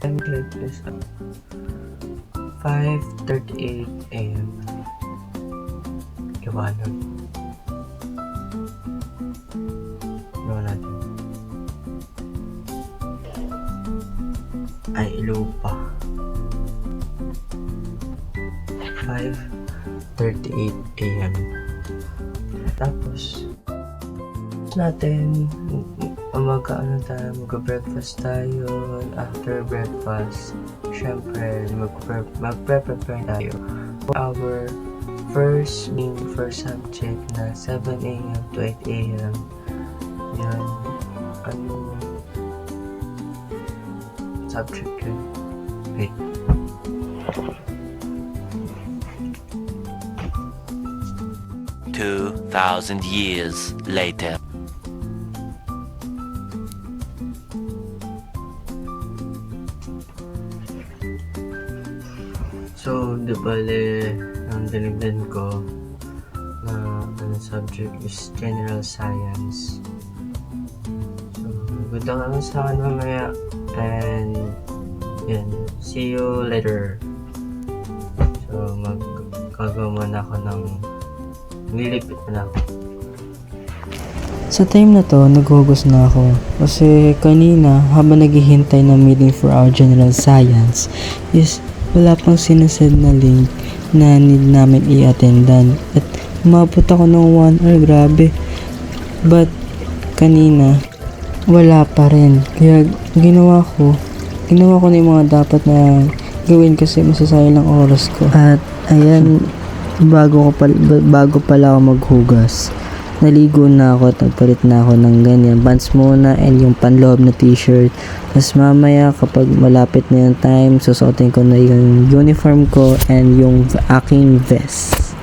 Please. 5:38 AM. Iwanag. Ano natin? Ay, Ilupa. 5:38 AM. Tapos natin mag-breakfast tayo. After breakfast, syempre mag-prepare tayo for our first subject na 7 AM to 8 AM. Yan, ano subject yun? Wait. "2,000 years later." So, di bale, ang dinigdan ko na subject is General Science. So, good luck naman sa akin mamaya. And, yan. See you later. So, magkagawa muna ako ng nilipit na ako. Sa time na to, naghugas na ako. Kasi kanina, habang naghihintay ng meeting for our General Science, is wala pang sinasend na link na need namin i-attendan. At umabot ako ng 1 hour, grabe. But, kanina, wala pa rin. Kaya, ginawa ko na yung mga dapat na gawin kasi masasayang lang oras ko. At, ayan, bago pala ako maghugas, naligo na ako at nagpalit na ako ng ganyan pants muna and yung panloob na t-shirt. Tapos mamaya kapag malapit na yung time, susuotin ko na yung uniform ko and yung aking vest.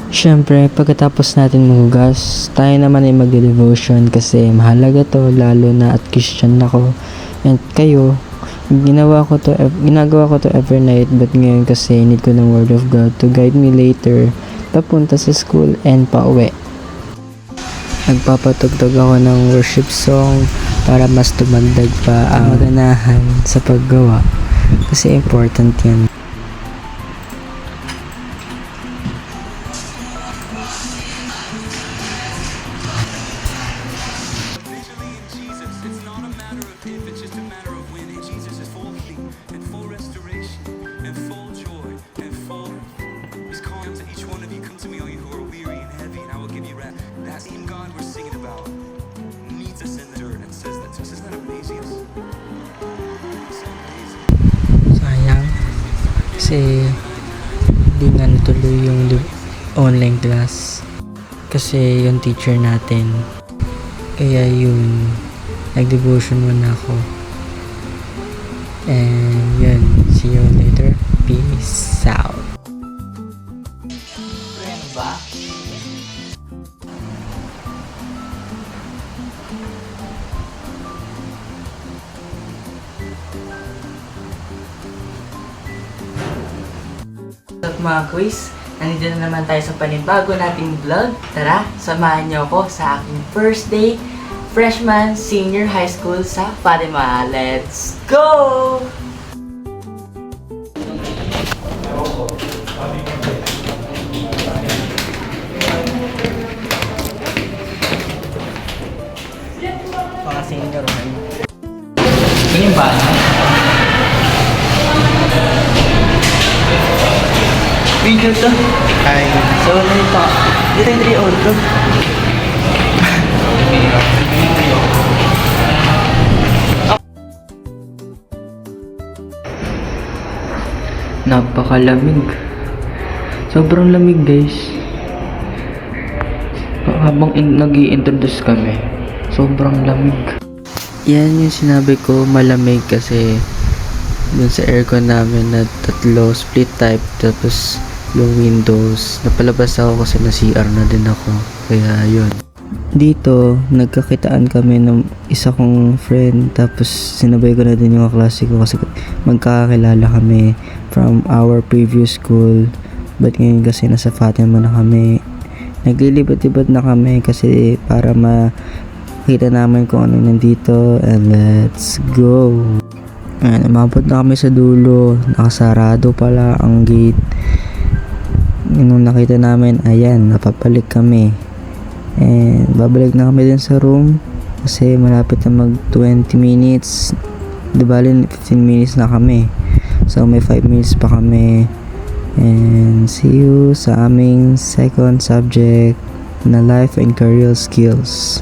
Syempre, pagkatapos natin maghugas, tayo naman ay magde-devotion kasi mahalaga to, lalo na at Christian ako. And kayo, ginagawa ko to every night, but ngayon kasi need ko ng Word of God to guide me later papunta sa school and pauwi. Nagpapatugtog ako ng worship song para mas tumagdag pa ang maganahan sa paggawa kasi important yan. Sayang kasi hindi nga natuloy yung online class kasi yung teacher natin, kaya yun, nag-devotion muna ako. And yun, see you later, peace out. At mga quiz, nandito na naman tayo sa panibago nating vlog. Tara, samahan niyo ako sa aking first day freshman senior high school sa Fatima. Let's go! Mga senior, Ganyan ba? Video to? ay, So, nito. Dito yung 3 to. napakalamig. Sobrang lamig, guys. Habang nag-i-introduce kami, sobrang lamig. Yan yung sinabi ko, malamig kasi dun sa aircon namin na 3 split type, tapos yung windows, napalabas ako kasi na CR na din ako, kaya yun. Dito, nagkakitaan kami ng isa kong friend, tapos sinabay ko na din yung kaklase ko kasi magkakakilala kami from our previous school, but ngayon kasi nasa Fatima na kami. Naglilibat-libat na kami kasi para Pakita namin kung ano nandito and let's go. Ayan, umabot na kami sa dulo. Nakasarado pala ang gate. Nung nakita namin, ayan, napapalik kami. And babalik na kami din sa room kasi malapit na mag 20 minutes. Di bali 15 minutes na kami. So may 5 minutes pa kami. And see you sa aming second subject na life and career skills.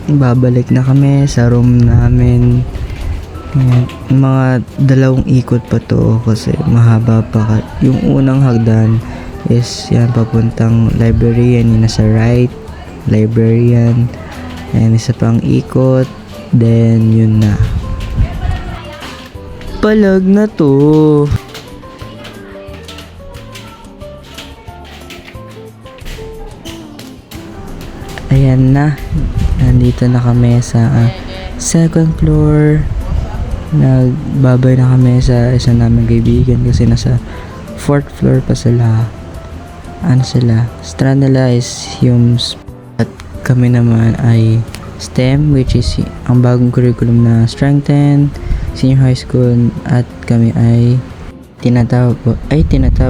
Babalik na kami sa room namin. Ayan, mga 2 ikot pa to kasi mahaba pa. Yung unang hagdan is yan papuntang library, yan yung nasa right, library yan. And isa pang ikot, then yun na. Palag na to. Ayan na. Nandito na kami sa second floor. Nagbabay na kami sa isa naming kaibigan kasi nasa 4th floor pa sila. Ano sila? Strand nila is Humes at kami naman ay STEM, which is ang bagong curriculum na Strengthen Senior High School, at kami ay tinatawag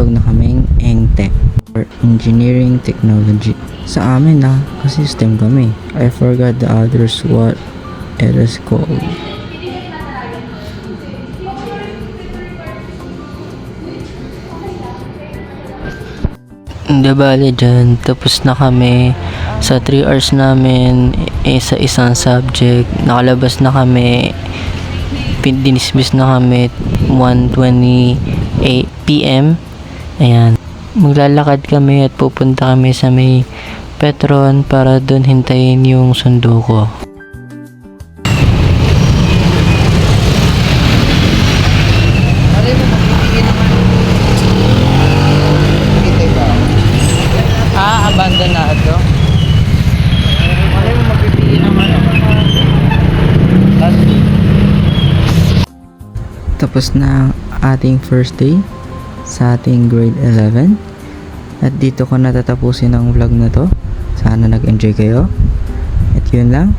na kaming EngTech or Engineering Technology. Sa amin kasi STEM kami. I forgot the others what it is called. Hindi bali dyan, tapos na kami sa 3 hours namin sa isang subject. Nakalabas na kami, dinismiss na kami 1:28 PM. Ayan, maglalakad kami at pupunta kami sa may Petron para doon hintayin yung sundo ko. Abandonado. Tapos na ating first day sa ating grade 11. At dito ko natatapusin ang vlog na to. Sana nag-enjoy kayo. At yun lang.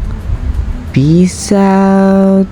Peace out!